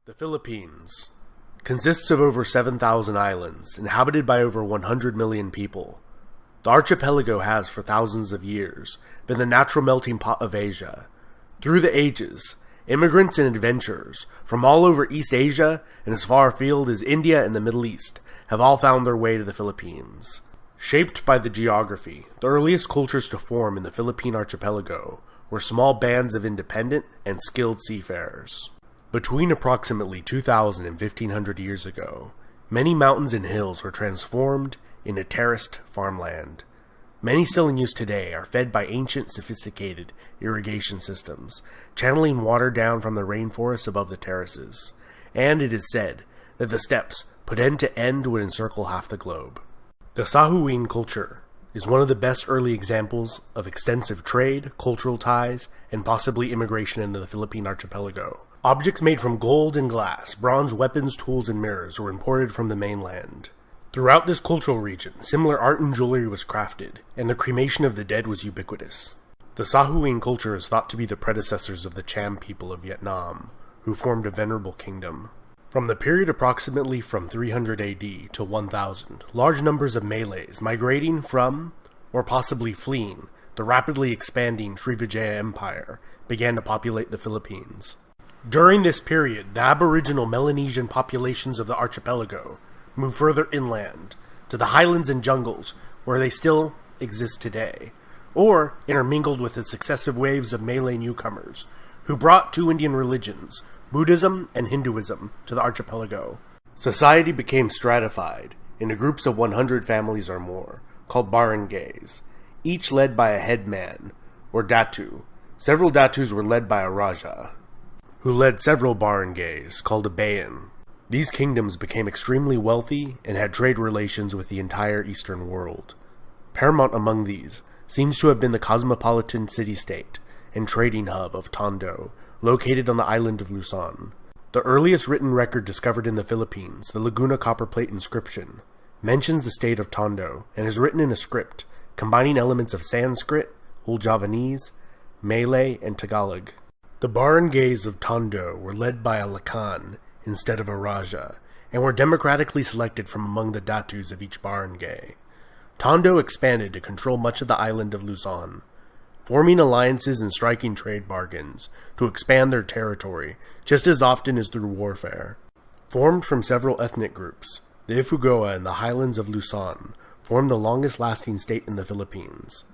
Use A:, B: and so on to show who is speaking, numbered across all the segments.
A: The Philippines consists of over 7,000 islands, inhabited by over 100 million people. The archipelago has, for thousands of years, been the natural melting pot of Asia. Through the ages, immigrants and adventurers from all over East Asia and as far afield as India and the Middle East have all found their way to the Philippines. Shaped by the geography, the earliest cultures to form in the Philippine archipelago were small bands of independent and skilled seafarers. Between approximately 2,000 and 1,500 years ago, many mountains and hills were transformed into terraced farmland. Many still in use today are fed by ancient sophisticated irrigation systems, channeling water down from the rainforests above the terraces, and it is said that the steppes put end to end would encircle half the globe. The Sahuin culture is one of the best early examples of extensive trade, cultural ties, and possibly immigration into the Philippine archipelago. Objects made from gold and glass, bronze weapons, tools, and mirrors were imported from the mainland. Throughout this cultural region, similar art and jewelry was crafted, and the cremation of the dead was ubiquitous. The Sahuin culture is thought to be the predecessors of the Cham people of Vietnam, who formed a venerable kingdom. From the period approximately from 300 AD to 1000, large numbers of Malays migrating from, or possibly fleeing, the rapidly expanding Srivijaya Empire began to populate the Philippines. During this period, the aboriginal Melanesian populations of the archipelago moved further inland, to the highlands and jungles where they still exist today, or intermingled with the successive waves of Malay newcomers, who brought two Indian religions, Buddhism and Hinduism, to the archipelago. Society became stratified into groups of 100 families or more, called barangays, each led by a headman, or datu. Several datus were led by a raja, who led several barangays, called a bayan. These kingdoms became extremely wealthy and had trade relations with the entire Eastern world. Paramount among these seems to have been the cosmopolitan city-state and trading hub of Tondo, located on the island of Luzon. The earliest written record discovered in the Philippines, the Laguna copperplate inscription, mentions the state of Tondo and is written in a script combining elements of Sanskrit, Old Javanese, Malay, and Tagalog. The barangays of Tondo were led by a lakan instead of a raja, and were democratically selected from among the datus of each barangay. Tondo expanded to control much of the island of Luzon, forming alliances and striking trade bargains to expand their territory just as often as through warfare. Formed from several ethnic groups, the Ifugao and the highlands of Luzon formed the longest-lasting state in the Philippines.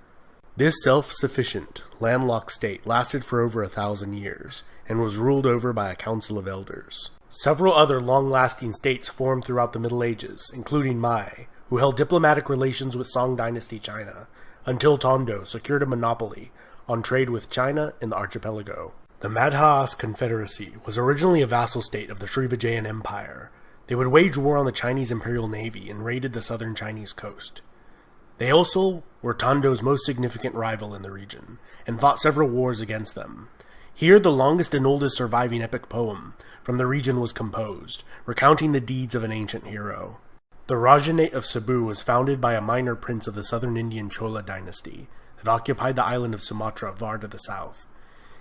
A: This self-sufficient, landlocked state lasted for over 1,000 years and was ruled over by a council of elders. Several other long-lasting states formed throughout the Middle Ages, including Mai, who held diplomatic relations with Song Dynasty China, until Tondo secured a monopoly on trade with China and the archipelago. The Madhas Confederacy was originally a vassal state of the Srivijayan Empire. They would wage war on the Chinese Imperial Navy and raided the southern Chinese coast. They also were Tondo's most significant rival in the region, and fought several wars against them. Here the longest and oldest surviving epic poem from the region was composed, recounting the deeds of an ancient hero. The Rajanate of Cebu was founded by a minor prince of the southern Indian Chola dynasty that occupied the island of Sumatra far to the south.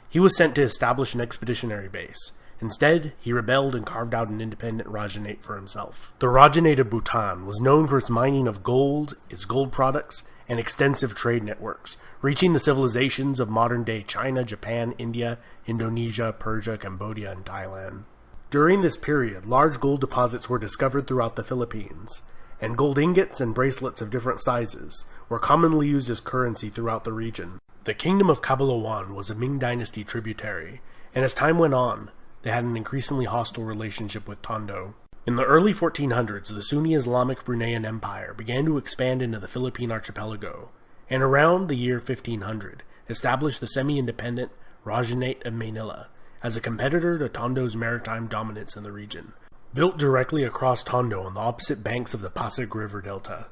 A: He was sent to establish an expeditionary base. Instead, he rebelled and carved out an independent Rajanate for himself. The Rajanate of Bhutan was known for its mining of gold, its gold products, and extensive trade networks, reaching the civilizations of modern-day China, Japan, India, Indonesia, Persia, Cambodia, and Thailand. During this period, large gold deposits were discovered throughout the Philippines, and gold ingots and bracelets of different sizes were commonly used as currency throughout the region. The kingdom of Cabalawan was a Ming dynasty tributary, and as time went on, they had an increasingly hostile relationship with Tondo. In the early 1400s, the Sunni Islamic Bruneian Empire began to expand into the Philippine archipelago, and around the year 1500, established the semi-independent Rajanate of Manila as a competitor to Tondo's maritime dominance in the region. Built directly across Tondo on the opposite banks of the Pasig River Delta,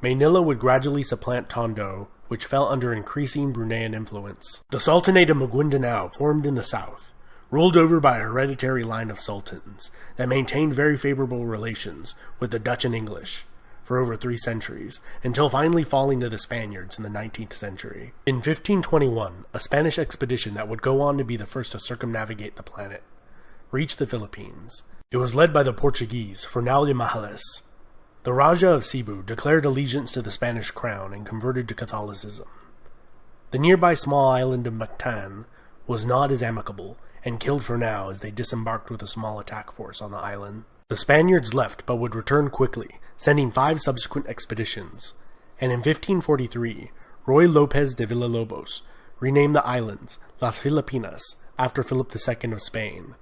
A: Manila would gradually supplant Tondo, which fell under increasing Bruneian influence. The Sultanate of Maguindanao formed in the south, ruled over by a hereditary line of sultans that maintained very favorable relations with the Dutch and English for over 3 centuries, until finally falling to the Spaniards in the 19th century. In 1521, a Spanish expedition that would go on to be the first to circumnavigate the planet reached the Philippines. It was led by the Portuguese, Fernão de Magalhães. The Raja of Cebu declared allegiance to the Spanish crown and converted to Catholicism. The nearby small island of Mactan was not as amicable and killed Fernão as they disembarked with a small attack force on the island. The Spaniards left but would return quickly, sending 5 subsequent expeditions, and in 1543, Ruy López de Villalobos renamed the islands Las Filipinas after Philip II of Spain.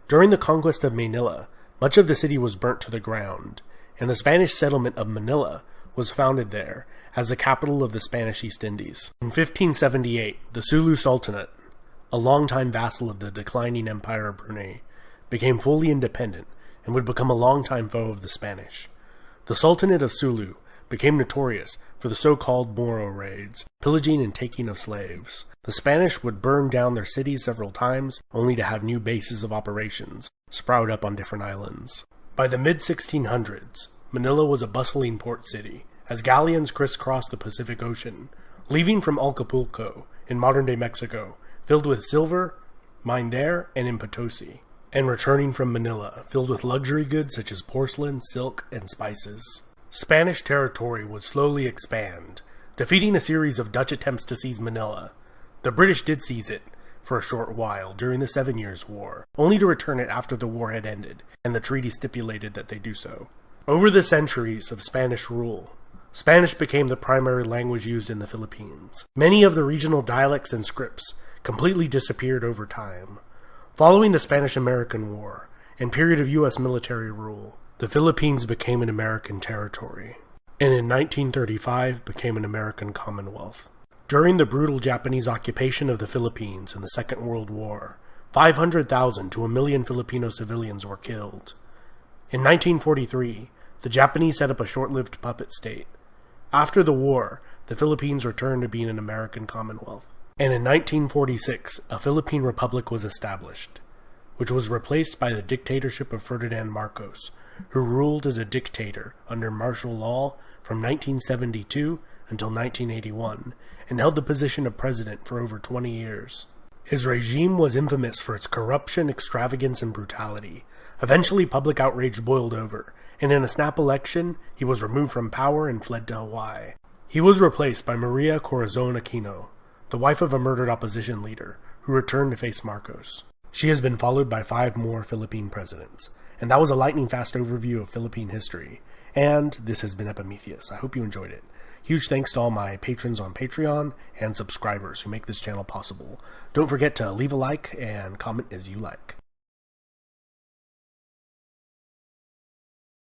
A: During the conquest of Manila, much of the city was burnt to the ground, and the Spanish settlement of Manila was founded there as the capital of the Spanish East Indies. In 1578, the Sulu Sultanate, a longtime vassal of the declining Empire of Brunei, became fully independent and would become a longtime foe of the Spanish. The Sultanate of Sulu became notorious for the so-called Moro raids, pillaging and taking of slaves. The Spanish would burn down their cities several times, only to have new bases of operations sprout up on different islands. By the mid-1600s, Manila was a bustling port city, as galleons crisscrossed the Pacific Ocean, leaving from Acapulco in modern-day Mexico, filled with silver, mined there and in Potosi, and returning from Manila, filled with luxury goods such as porcelain, silk, and spices. Spanish territory would slowly expand, defeating a series of Dutch attempts to seize Manila. The British did seize it for a short while during the 7 Years' War, only to return it after the war had ended, and the treaty stipulated that they do so. Over the centuries of Spanish rule, Spanish became the primary language used in the Philippines. Many of the regional dialects and scripts completely disappeared over time. Following the Spanish-American War and period of U.S. military rule, the Philippines became an American territory, and in 1935 became an American Commonwealth. During the brutal Japanese occupation of the Philippines in the Second World War, 500,000 to 1 million Filipino civilians were killed. In 1943, the Japanese set up a short-lived puppet state. After the war, the Philippines returned to being an American Commonwealth. And in 1946, a Philippine Republic was established, which was replaced by the dictatorship of Ferdinand Marcos, who ruled as a dictator under martial law from 1972 until 1981, and held the position of president for over 20 years. His regime was infamous for its corruption, extravagance, and brutality. Eventually, public outrage boiled over, and in a snap election, he was removed from power and fled to Hawaii. He was replaced by Maria Corazon Aquino, the wife of a murdered opposition leader, who returned to face Marcos. She has been followed by 5 more Philippine presidents. And that was a lightning-fast overview of Philippine history. And this has been Epimetheus. I hope you enjoyed it. Huge thanks to all my patrons on Patreon and subscribers who make this channel possible. Don't forget to leave a like and comment as you like.